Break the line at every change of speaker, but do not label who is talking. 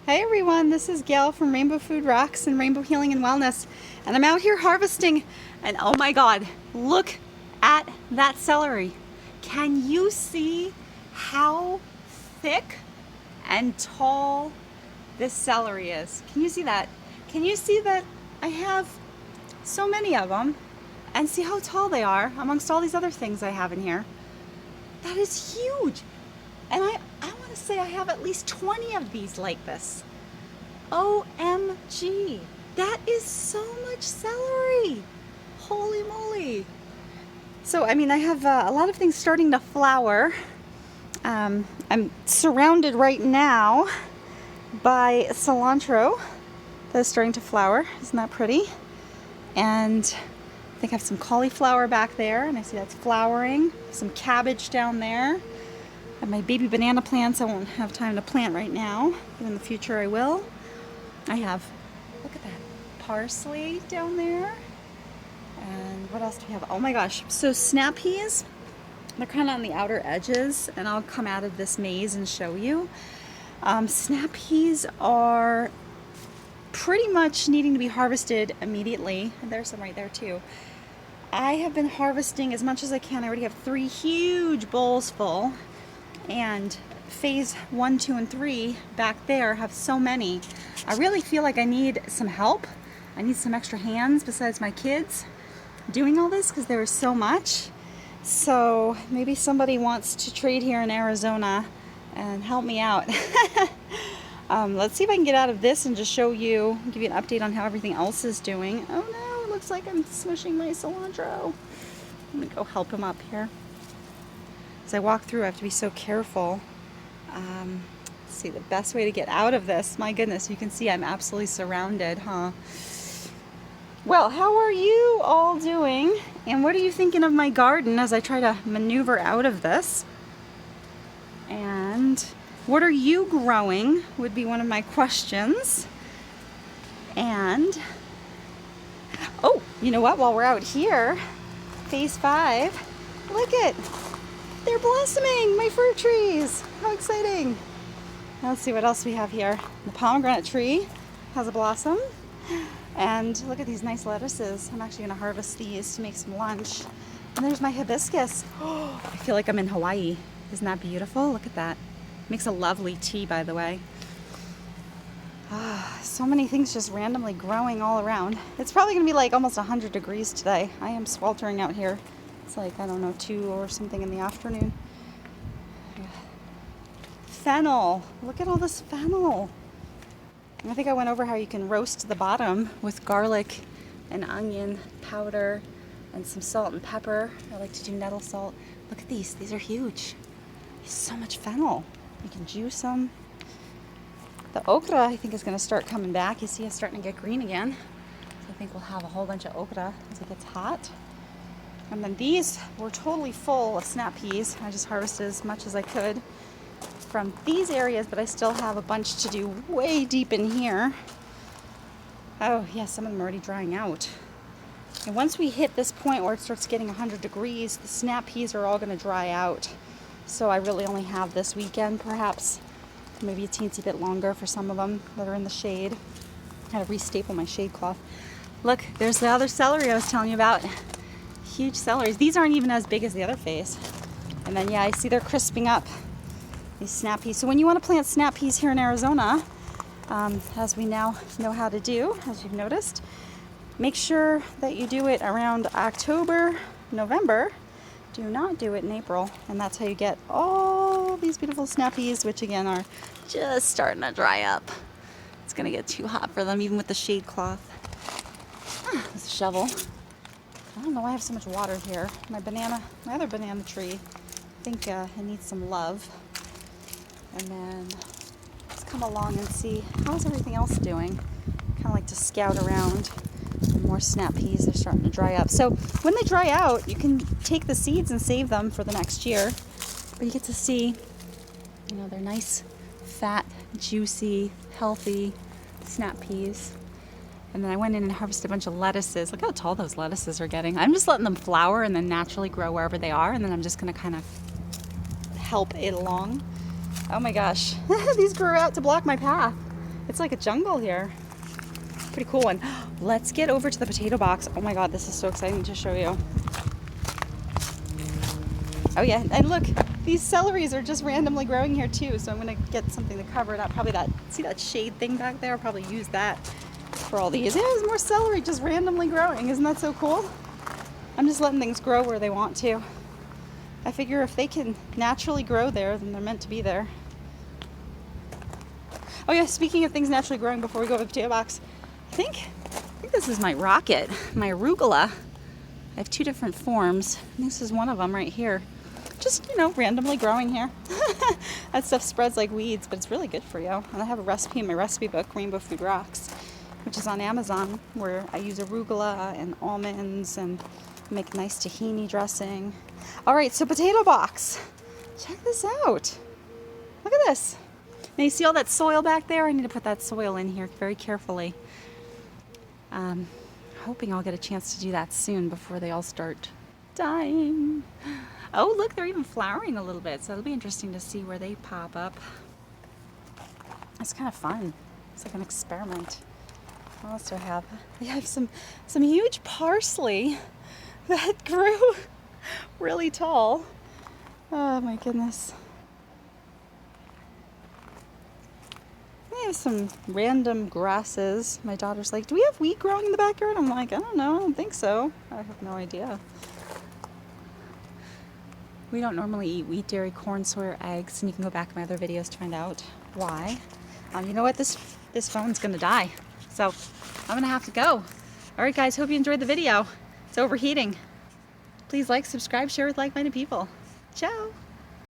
Hey everyone, this is Gail from Rainbow Food Rocks and Rainbow Healing and Wellness, and I'm out here harvesting, and oh my god, look at that celery. Can you see how thick and tall this celery is? Can you see that? Can you see that I have so many of them, and see how tall they are amongst all these other things I have in here? That is huge. And I want to say I have at least 20 of these like this. OMG. That is so much celery. Holy moly. So, I mean, I have a lot of things starting to flower. I'm surrounded right now by cilantro that is starting to flower. Isn't that pretty? And I think I have some cauliflower back there, and I see that's flowering. Some cabbage down there. I have my baby banana plants I won't have time to plant right now, but in the future I will. I have, look at that, parsley down there. And what else do we have? Oh my gosh, so snap peas, they're kind of on the outer edges, and I'll come out of this maze and show you. Snap peas are pretty much needing to be harvested immediately, and there's some right there too. I have been harvesting as much as I can. I already have 3 huge bowls full. And phase 1, 2, and 3 back there have so many. I really feel like I need some help. I need some extra hands besides my kids doing all this because there is so much. So maybe somebody wants to trade here in Arizona and help me out. Let's see if I can get out of this and just show you, give you an update on how everything else is doing. Oh no, it looks like I'm smushing my cilantro. I'm gonna go help him up here. As I walk through, I have to be so careful. Let's see, the best way to get out of this. My goodness, you can see I'm absolutely surrounded, huh? Well, how are you all doing? And what are you thinking of my garden as I try to maneuver out of this? And what are you growing would be one of my questions. And, oh, you know what? While we're out here, phase 5, look it. They're blossoming, my fruit trees. How exciting. Let's see what else we have here. The pomegranate tree has a blossom. And look at these nice lettuces. I'm actually gonna harvest these to make some lunch. And there's my hibiscus. Oh, I feel like I'm in Hawaii. Isn't that beautiful? Look at that. Makes a lovely tea, by the way. So many things just randomly growing all around. It's probably gonna be like almost 100 degrees today. I am sweltering out here. It's like, I don't know, 2 or something in the afternoon. Fennel. Look at all this fennel. And I think I went over how you can roast the bottom with garlic and onion powder and some salt and pepper. I like to do nettle salt. Look at these. These are huge. There's so much fennel. You can juice them. The okra, I think, is going to start coming back. You see it's starting to get green again. So I think we'll have a whole bunch of okra as it gets hot. And then these were totally full of snap peas. I just harvested as much as I could from these areas, but I still have a bunch to do way deep in here. Oh yeah, some of them are already drying out. And once we hit this point where it starts getting 100 degrees, the snap peas are all going to dry out. So I really only have this weekend, perhaps maybe a teensy bit longer for some of them that are in the shade. I had to restaple my shade cloth. Look, there's the other celery I was telling you about. Huge celeries. These aren't even as big as the other phase. And then, yeah, I see they're crisping up, these snap peas. So when you want to plant snap peas here in Arizona, as we now know how to do, as you've noticed, make sure that you do it around October, November. Do not do it in April. And that's how you get all these beautiful snap peas, which again are just starting to dry up. It's going to get too hot for them, even with the shade cloth. There's a shovel. I don't know why I have so much water here. My other banana tree, I think it needs some love. And then let's come along and see how's everything else doing. Kind of like to scout around. More snap peas, they're starting to dry up. So when they dry out, you can take the seeds and save them for the next year. But you get to see, you know, they're nice, fat, juicy, healthy snap peas. And then I went in and harvested a bunch of lettuces. Look how tall those lettuces are getting. I'm just letting them flower and then naturally grow wherever they are. And then I'm just going to kind of help it along. Oh my gosh, these grew out to block my path. It's like a jungle here. Pretty cool one. Let's get over to the potato box. Oh my God, this is so exciting to show you. Oh yeah, and look, these celeries are just randomly growing here too. So I'm gonna get something to cover it up. Probably that, see that shade thing back there? I'll probably use that for all these. Yeah, there's more celery just randomly growing. Isn't that so cool? I'm just letting things grow where they want to. I figure if they can naturally grow there, then they're meant to be there. Oh yeah, speaking of things naturally growing, before we go to the potato box, I think this is my rocket, my arugula. I have two different forms. This is one of them right here. Just, you know, randomly growing here. That stuff spreads like weeds, but it's really good for you. And I have a recipe in my recipe book, Rainbow Food Rocks, which is on Amazon, where I use arugula and almonds and make nice tahini dressing. All right, so potato box. Check this out. Look at this. Now you see all that soil back there? I need to put that soil in here very carefully. Hoping I'll get a chance to do that soon before they all start dying. Oh, look, they're even flowering a little bit, so it'll be interesting to see where they pop up. It's kind of fun. It's like an experiment. What else do I have? I have some huge parsley that grew really tall. Oh my goodness. I have some random grasses. My daughter's like, do we have wheat growing in the backyard? I'm like, I don't know. I don't think so. I have no idea. We don't normally eat wheat, dairy, corn, soy, or eggs, and you can go back in my other videos to find out why. You know what? This phone's going to die. So I'm going to have to go. All right, guys. Hope you enjoyed the video. It's overheating. Please like, subscribe, share with like-minded people. Ciao.